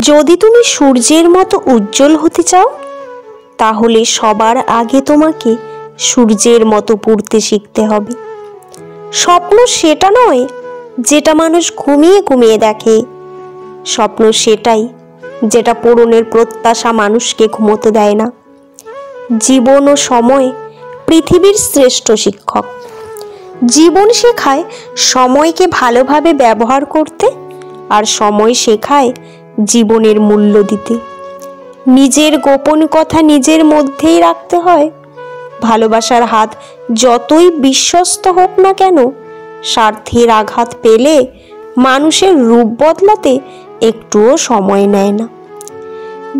যদি তুমি সূর্যের মতো উজ্জ্বল হতে চাও, তাহলে সবার আগে তোমাকে সূর্যের মতো পড়তে শিখতে হবে। স্বপ্ন সেটা নয় যেটা মানুষ ঘুমিয়ে ঘুমিয়ে দেখে। স্বপ্ন সেটাই যেটা পূরণের প্রত্যাশা মানুষকে ঘুমোতে দেয় না। জীবন ও সময় পৃথিবীর শ্রেষ্ঠ শিক্ষক। জীবন শেখায় সময়কে ভালোভাবে ব্যবহার করতে, আর সময় শেখায় জীবনের মূল্য দিতে। নিজের গোপন কথা নিজের মধ্যেই রাখতে হয়। ভালোবাসার হাত যতই বিশ্বস্ত হোক না কেন, স্বার্থের আঘাত পেলে মানুষের রূপ বদলাতে একটুও সময় নেয় না।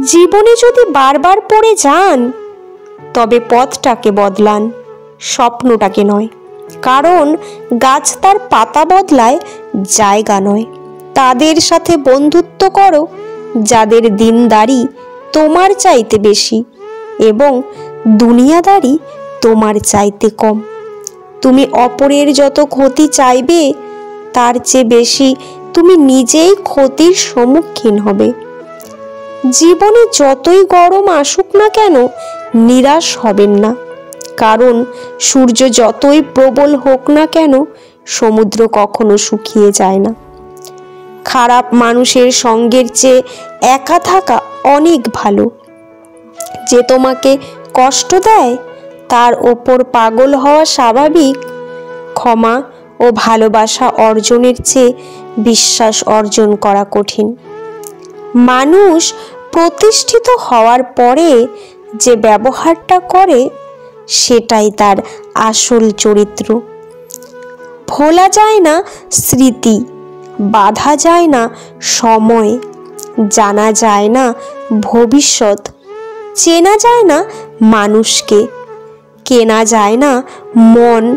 জীবনে যদি বারবার পড়ে যান, তবে পথটাকে বদলান, স্বপ্নটাকে নয়। কারণ গাছ তার পাতা বদলায়, জায়গা নয়। তাদের সাথে বন্ধুত্ব করো যাদের দিনদারি তোমার চাইতে বেশি এবং দুনিয়াদারি তোমার চাইতে কম। তুমি অপরের যত ক্ষতি চাইবে, তার চেয়ে বেশি তুমি নিজেই ক্ষতির সম্মুখীন হবে। জীবনে যতই গরম আসুক না কেন, নিরাশ হবেন না। কারণ সূর্য যতই প্রবল হোক না কেন, সমুদ্র কখনো শুকিয়ে যায় না। খারাপ মানুষের সঙ্গের চেয়ে একা থাকা অনেক ভালো। যে তোমাকে কষ্ট দেয় তার ওপর পাগল হওয়া স্বাভাবিক। ক্ষমা ও ভালোবাসা অর্জনের চেয়ে বিশ্বাস অর্জন করা কঠিন। মানুষ প্রতিষ্ঠিত হওয়ার পরে যে ব্যবহারটা করে, সেটাই তার আসল চরিত্র। ভোলা যায় না স্মৃতি, বাধা যায় না সময়, জানা যায় না ভবিষ্যৎ, চেনা যায় না মানুষকে, কেনা যায় না মন,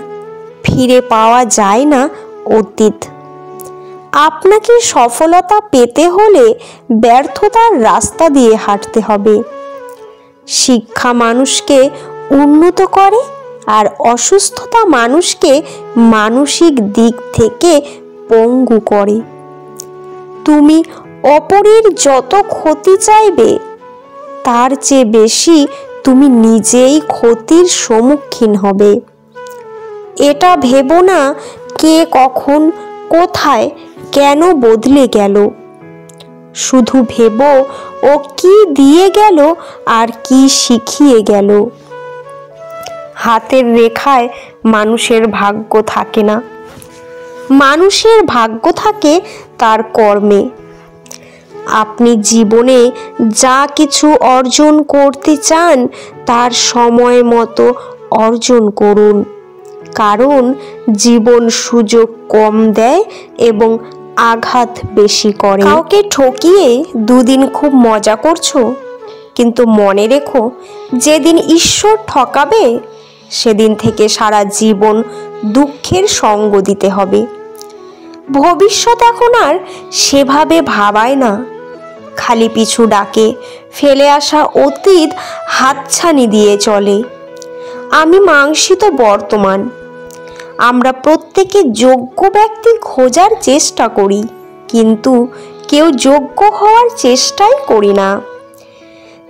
ফিরে পাওয়া যায় না অতীত। আপনাকে সফলতা পেতে হলে ব্যর্থতার রাস্তা দিয়ে হাঁটতে হবে। শিক্ষা মানুষকে উন্নত করে, আর অসুস্থতা মানুষকে মানসিক দিক থেকে পঙ্গু করে। তুমি অপরের যত ক্ষতি চাইবে, তার চেয়ে বেশি তুমি নিজেই ক্ষতির সম্মুখীন হবে। এটা ভেবো না কে কখন কোথায় কেন বদলে গেল। শুধু ভেবো ও কি দিয়ে গেল আর কি শিখিয়ে গেল। হাতের রেখায় মানুষের ভাগ্য থাকে না, মানুষের ভাগ্য থাকে তার কর্মে। আপনি জীবনে যা কিছু অর্জন করতে চান, তার সময় মতো অর্জন করুন। কারণ জীবন সুযোগ কম দেয় এবং আঘাত বেশি করে। কাউকে ঠকিয়ে দুদিন খুব মজা করছো, কিন্তু মনে রেখো, যেদিন ঈশ্বর ঠকাবে, সেদিন থেকে সারা জীবন দুঃখের সঙ্গ দিতে হবে। ভবিষ্যৎ এখন আর সেভাবে ভাবায় না, খালি পিছু ডাকে। ফেলে আসা অতীত হাতছানি দিয়ে চলে। আমি মাংসিত বর্তমান। আমরা প্রত্যেকে যোগ্য ব্যক্তি খোঁজার চেষ্টা করি, কিন্তু কেউ যোগ্য হওয়ার চেষ্টাই করি না।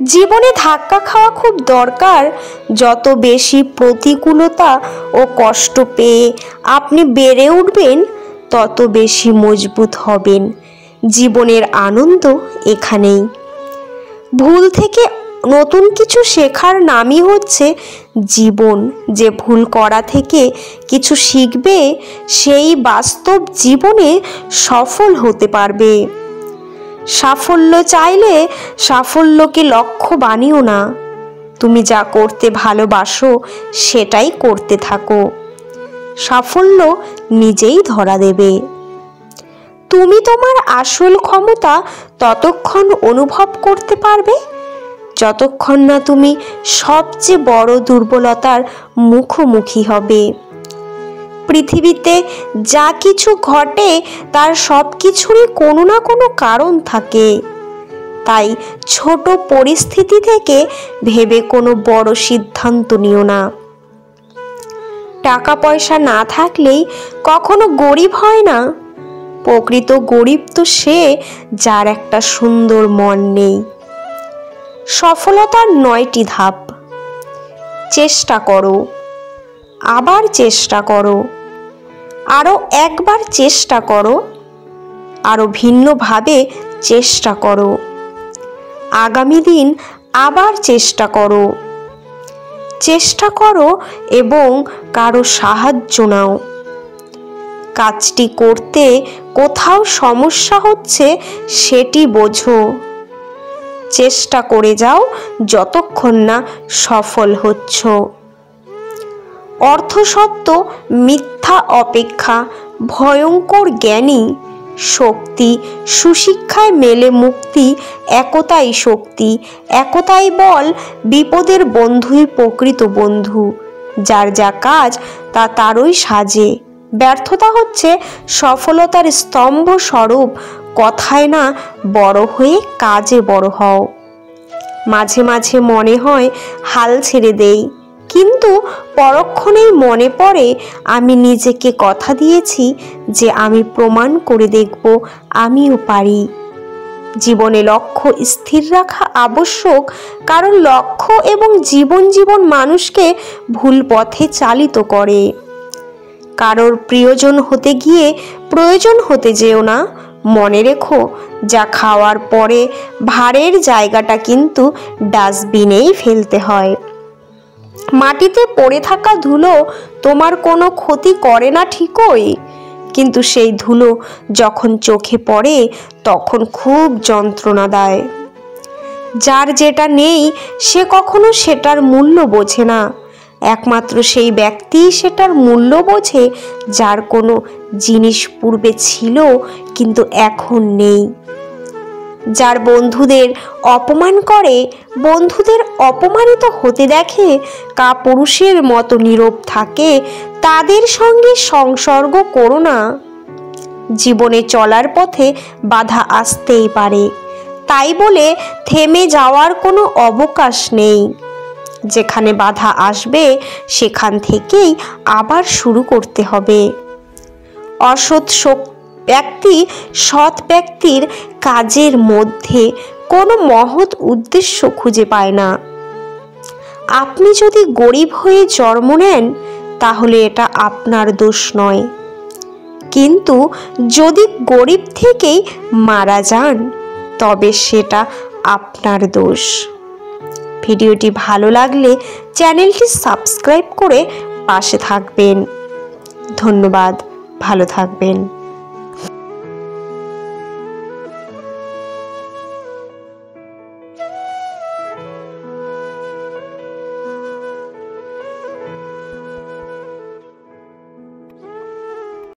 জীবনে ধাক্কা খাওয়া খুব দরকার। যত বেশি প্রতিকূলতা ও কষ্ট পেয়ে আপনি বেড়ে উঠবেন, তত বেশি মজবুত হবেন। জীবনের আনন্দ এখানেই। ভুল থেকে নতুন কিছু শেখার নামই হচ্ছে জীবন। যে ভুল করা থেকে কিছু শিখবে, সেই বাস্তব জীবনে সফল হতে পারবে। সাফল্য চাইলে সাফল্যকে লক্ষ্য বানিও না। তুমি যা করতে ভালোবাসো সেটাই করতে থাকো। সাফল্য নিজেই ধরা দেবে। তুমি তোমার আসল ক্ষমতা ততক্ষণ অনুভব করতে পারবে যতক্ষণ না তুমি সবচেয়ে বড় দুর্বলতার মুখোমুখি হবে। পৃথিবীতে যা কিছু ঘটে তার সব কিছুরই কোনো না কোনো কারণ থাকে। তাই ছোট পরিস্থিতি থেকে ভেবে কোনো বড় সিদ্ধান্ত নিও না। টাকা পয়সা না থাকলেই কখনো গরিব হয় না। প্রকৃত গরিব তো সে যার একটা সুন্দর মন নেই। সফলতার 9টি ধাপ। চেষ্টা করো, আবার চেষ্টা করো, আরও একবার চেষ্টা করো, আরও ভিন্নভাবে চেষ্টা করো, আগামী দিন আবার চেষ্টা করো। চেষ্টা করো এবং কারো সাহায্য নাও। কাজটি করতে কোথাও সমস্যা হচ্ছে সেটি বোঝো। চেষ্টা করে যাও যতক্ষণ না সফল হচ্ছ। অর্থসত্ত্ব মিথ্যা অপেক্ষা ভয়ঙ্কর জ্ঞানী। শক্তি সুশিক্ষায় মেলে মুক্তি। একতাই শক্তি, একতাই বল। বিপদের বন্ধুই প্রকৃত বন্ধু। যার যা কাজ তা তারই সাজে। ব্যর্থতা হচ্ছে সফলতার স্তম্ভ স্বরূপ। কথায় না বড় হয়ে কাজে বড় হও। মাঝে মাঝে মনে হয় হাল ছেড়ে দেই, কিন্তু পরক্ষণেই মনে পড়ে আমি নিজেকে কথা দিয়েছি যে আমি প্রমাণ করে দেখব আমিও পারি। জীবনে লক্ষ্য স্থির রাখা আবশ্যক, কারণ লক্ষ্য এবং জীবন মানুষকে ভুল পথে চালিত করে। কারোর প্রিয়জন হতে গিয়ে প্রয়োজন হতে যেও না। মনে রেখো, যা খাওয়ার পরে ভারের জায়গাটা কিন্তু ডাস্টবিনেই ফেলতে হয়। মাটিতে পড়ে থাকা ধুলো তোমার কোনো ক্ষতি করে না ঠিকই, কিন্তু সেই ধুলো যখন চোখে পড়ে তখন খুব যন্ত্রণা দেয়। যার যেটা নেই সে কখনো সেটার মূল্য বোঝে না। একমাত্র সেই ব্যক্তিই সেটার মূল্য বোঝে যার কোনো জিনিস পূর্বে ছিল কিন্তু এখন নেই। যার বন্ধুদের অপমান করে, বন্ধুদের অপমানিত হতে দেখে, কাপুরুষের মতো নীরব থাকে, তাদের সঙ্গে সংসর্গ করো না। জীবনে চলার পথে বাধা আসতেই পারে, তাই বলে থেমে যাওয়ার কোনো অবকাশ নেই। যেখানে বাধা আসবে সেখান থেকেই আবার শুরু করতে হবে। অসৎ ব্যক্তি সৎ ব্যক্তির কাজের মধ্যে কোনো মহৎ উদ্দেশ্য খুঁজে পায় না। আপনি যদি গরিব হয়ে জন্ম নেন তাহলে এটা আপনার দোষ নয়, কিন্তু যদি গরিব থেকেই মারা যান তবে সেটা আপনার দোষ। ভিডিওটি ভালো লাগলে চ্যানেলটি সাবস্ক্রাইব করে পাশে থাকবেন। ধন্যবাদ, ভালো থাকবেন।